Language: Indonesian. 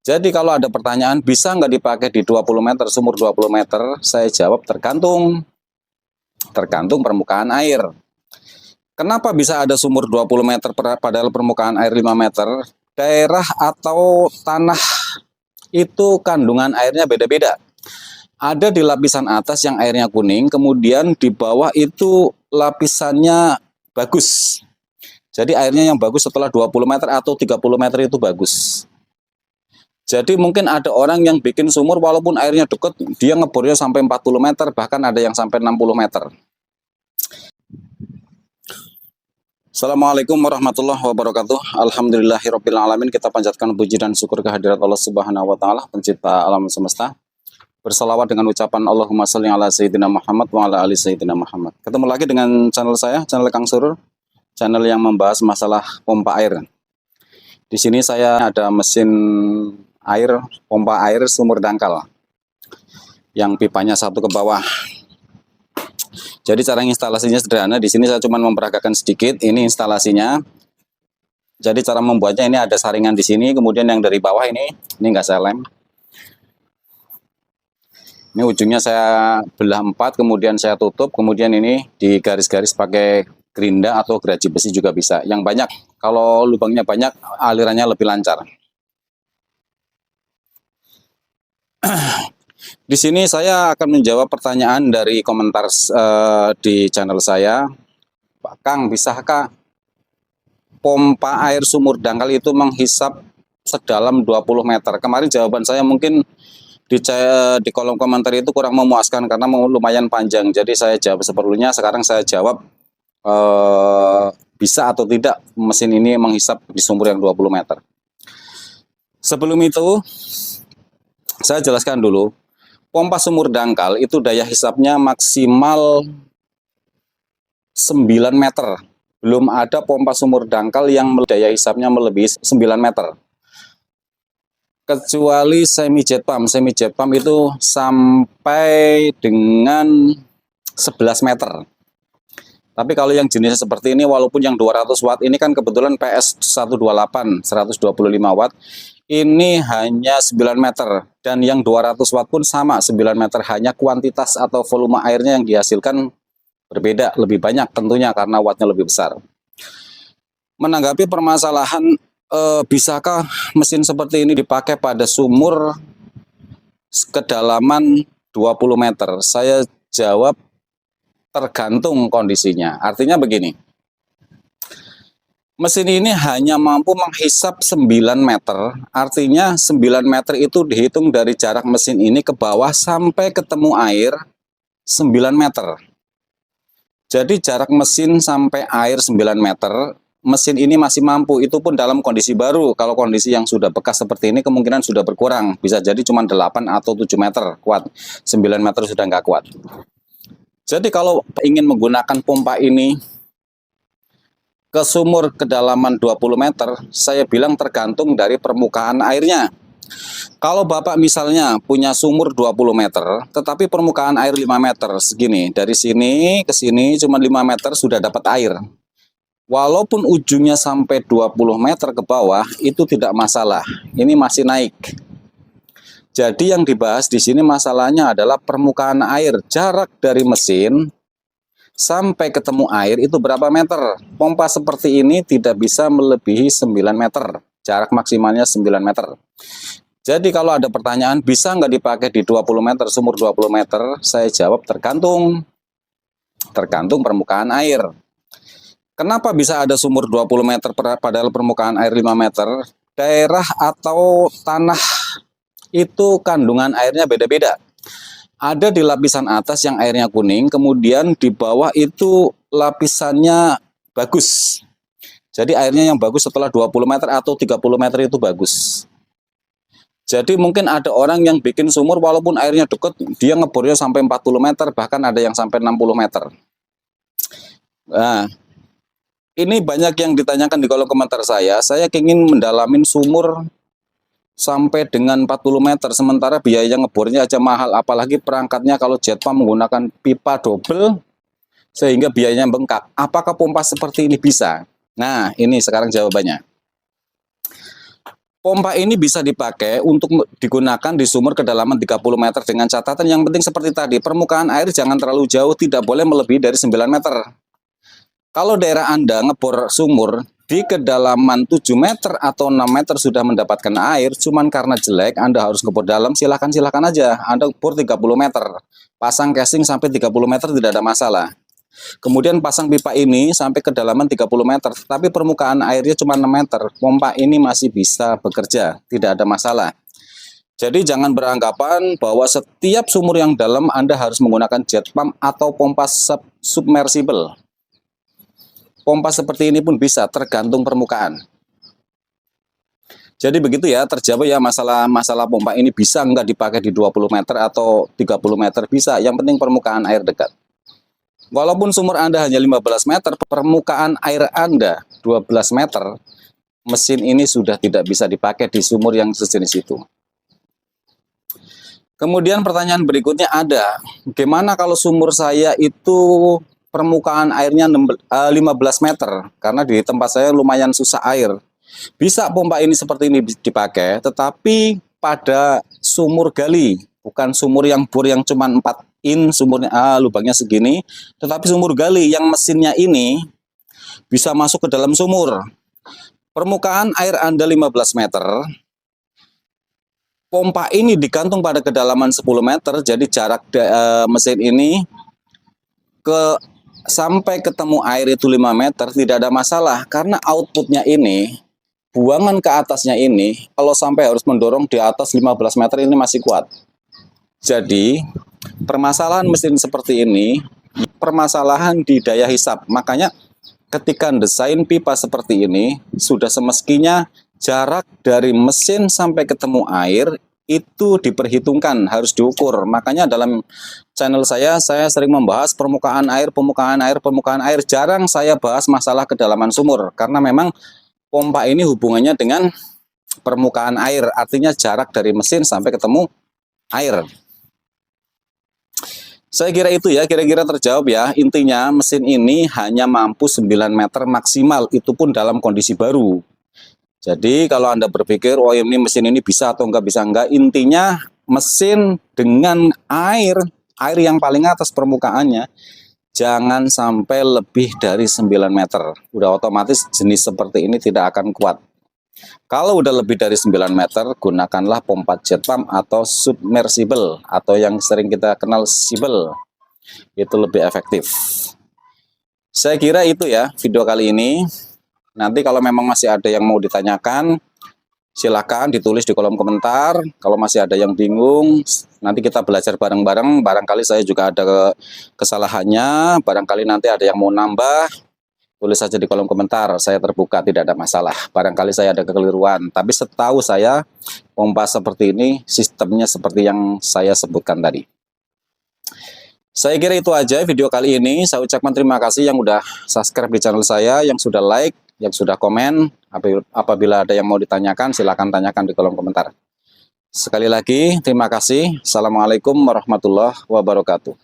Jadi kalau ada pertanyaan bisa nggak dipakai di 20 meter, sumur 20 meter, saya jawab tergantung permukaan air. Kenapa bisa ada sumur 20 meter padahal permukaan air 5 meter? Daerah atau tanah itu kandungan airnya beda-beda. Ada di lapisan atas yang airnya kuning, kemudian di bawah itu lapisannya bagus. Jadi airnya yang bagus setelah 20 meter atau 30 meter itu bagus. Jadi mungkin ada orang yang bikin sumur walaupun airnya dekat, dia ngebornya sampai 40 meter, bahkan ada yang sampai 60 meter. Assalamualaikum warahmatullahi wabarakatuh. Alhamdulillahirabbil alamin. Kita panjatkan puji dan syukur kehadirat Allah Subhanahu wa taala, pencipta alam semesta. Bersalawat dengan ucapan Allahumma sholli ala sayyidina Muhammad wa ala ali sayyidina Muhammad. Ketemu lagi dengan channel saya, channel Kang Surur, channel yang membahas masalah pompa air. Di sini saya ada mesin air, pompa air sumur dangkal yang pipanya satu ke bawah. Jadi cara instalasinya sederhana. Di sini saya cuma memperagakan sedikit. Ini instalasinya. Jadi cara membuatnya ini ada saringan di sini, kemudian yang dari bawah ini nggak saya lem. Ini ujungnya saya belah 4, kemudian saya tutup, kemudian ini di garis-garis pakai gerinda atau geraji besi juga bisa. Yang banyak, kalau lubangnya banyak, alirannya lebih lancar. Di sini saya akan menjawab pertanyaan dari komentar di channel saya. Pak Kang, bisakah pompa air sumur dangkal itu menghisap sedalam 20 meter? Kemarin jawaban saya mungkin di kolom komentar itu kurang memuaskan karena lumayan panjang. Jadi saya jawab seperlunya. Sekarang saya jawab bisa atau tidak mesin ini menghisap di sumur yang 20 meter. Sebelum itu, saya jelaskan dulu. Pompa sumur dangkal itu daya hisapnya maksimal 9 meter. Belum ada pompa sumur dangkal yang daya hisapnya melebihi 9 meter. Kecuali semi jet pump. Semi jet pump itu sampai dengan 11 meter. Tapi kalau yang jenisnya seperti ini, walaupun yang 200 watt ini kan kebetulan PS 128, 125 watt. Ini hanya 9 meter, dan yang 200 watt pun sama 9 meter, hanya kuantitas atau volume airnya yang dihasilkan berbeda, lebih banyak tentunya karena wattnya lebih besar. Menanggapi permasalahan bisakah mesin seperti ini dipakai pada sumur kedalaman 20 meter, saya jawab tergantung kondisinya. Artinya begini, mesin ini hanya mampu menghisap 9 meter, artinya 9 meter itu dihitung dari jarak mesin ini ke bawah sampai ketemu air 9 meter. Jadi jarak mesin sampai air 9 meter, mesin ini masih mampu, itu pun dalam kondisi baru. Kalau kondisi yang sudah bekas seperti ini kemungkinan sudah berkurang, bisa jadi cuma 8 atau 7 meter kuat, 9 meter sudah nggak kuat. Jadi kalau ingin menggunakan pompa ini ke sumur kedalaman 20 meter, saya bilang tergantung dari permukaan airnya. Kalau Bapak misalnya punya sumur 20 meter, tetapi permukaan air 5 meter, segini, dari sini ke sini cuma 5 meter sudah dapat air. Walaupun ujungnya sampai 20 meter ke bawah, itu tidak masalah, ini masih naik. Jadi yang dibahas di sini masalahnya adalah permukaan air, jarak dari mesin sampai ketemu air itu berapa meter. Pompa seperti ini tidak bisa melebihi 9 meter. Jarak maksimalnya 9 meter. Jadi kalau ada pertanyaan bisa nggak dipakai di 20 meter, sumur 20 meter, saya jawab tergantung permukaan air. Kenapa bisa ada sumur 20 meter padahal permukaan air 5 meter? Daerah atau tanah itu kandungan airnya beda-beda. Ada di lapisan atas yang airnya kuning, kemudian di bawah itu lapisannya bagus. Jadi airnya yang bagus setelah 20 meter atau 30 meter itu bagus. Jadi mungkin ada orang yang bikin sumur walaupun airnya dekat, dia ngebornya sampai 40 meter, bahkan ada yang sampai 60 meter. Nah, ini banyak yang ditanyakan di kolom komentar saya ingin mendalamin sumur sampai dengan 40 meter, sementara biaya ngebornya aja mahal, apalagi perangkatnya kalau jet pump menggunakan pipa double sehingga biayanya bengkak. Apakah pompa seperti ini bisa? Nah, ini sekarang jawabannya. Pompa ini bisa dipakai untuk digunakan di sumur kedalaman 30 meter dengan catatan yang penting seperti tadi, permukaan air jangan terlalu jauh, tidak boleh melebihi dari 9 meter. Kalau daerah Anda ngebor sumur di kedalaman 7 meter atau 6 meter sudah mendapatkan air, cuman karena jelek Anda harus ngebor dalam, silahkan aja. Anda bor 30 meter, pasang casing sampai 30 meter tidak ada masalah. Kemudian pasang pipa ini sampai kedalaman 30 meter, tapi permukaan airnya cuma 6 meter. Pompa ini masih bisa bekerja, tidak ada masalah. Jadi jangan beranggapan bahwa setiap sumur yang dalam Anda harus menggunakan jet pump atau pompa submersible. Pompa seperti ini pun bisa, tergantung permukaan. Jadi begitu ya, terjawab ya masalah pompa ini bisa nggak dipakai di 20 meter atau 30 meter, bisa. Yang penting permukaan air dekat. Walaupun sumur Anda hanya 15 meter, permukaan air Anda 12 meter, mesin ini sudah tidak bisa dipakai di sumur yang sejenis itu. Kemudian pertanyaan berikutnya ada, bagaimana kalau sumur saya itu permukaan airnya 15 meter, karena di tempat saya lumayan susah air. Bisa pompa ini seperti ini dipakai, tetapi pada sumur gali, bukan sumur yang bor yang cuma 4 in, sumurnya lubangnya segini, tetapi sumur gali yang mesinnya ini bisa masuk ke dalam sumur. Permukaan air Anda 15 meter, pompa ini digantung pada kedalaman 10 meter, jadi jarak mesin ini sampai ketemu air itu 5 meter tidak ada masalah, karena outputnya ini, buangan ke atasnya ini, kalau sampai harus mendorong di atas 15 meter ini masih kuat. Jadi permasalahan mesin seperti ini, permasalahan di daya hisap. Makanya ketika desain pipa seperti ini, sudah semestinya jarak dari mesin sampai ketemu air itu diperhitungkan, harus diukur. Makanya dalam channel saya sering membahas permukaan air. Jarang saya bahas masalah kedalaman sumur, karena memang pompa ini hubungannya dengan permukaan air, artinya jarak dari mesin sampai ketemu air. Saya kira itu ya, kira-kira terjawab ya. Intinya mesin ini hanya mampu 9 meter maksimal, itu pun dalam kondisi baru. Jadi kalau Anda berpikir, oh ini mesin ini bisa atau enggak, intinya mesin dengan air yang paling atas permukaannya, jangan sampai lebih dari 9 meter. Udah otomatis jenis seperti ini tidak akan kuat. Kalau udah lebih dari 9 meter, gunakanlah pompa jet pump atau submersible, atau yang sering kita kenal sibel. Itu lebih efektif. Saya kira itu ya video kali ini. Nanti kalau memang masih ada yang mau ditanyakan, silakan ditulis di kolom komentar. Kalau masih ada yang bingung, nanti kita belajar bareng-bareng. Barangkali saya juga ada kesalahannya, barangkali nanti ada yang mau nambah. Tulis saja di kolom komentar, saya terbuka, tidak ada masalah. Barangkali saya ada kekeliruan, tapi setahu saya pompa seperti ini sistemnya seperti yang saya sebutkan tadi. Saya kira itu aja video kali ini. Saya ucapkan terima kasih yang udah subscribe di channel saya, yang sudah like, yang sudah komen. Apabila ada yang mau ditanyakan, silakan tanyakan di kolom komentar. Sekali lagi terima kasih. Assalamualaikum warahmatullahi wabarakatuh.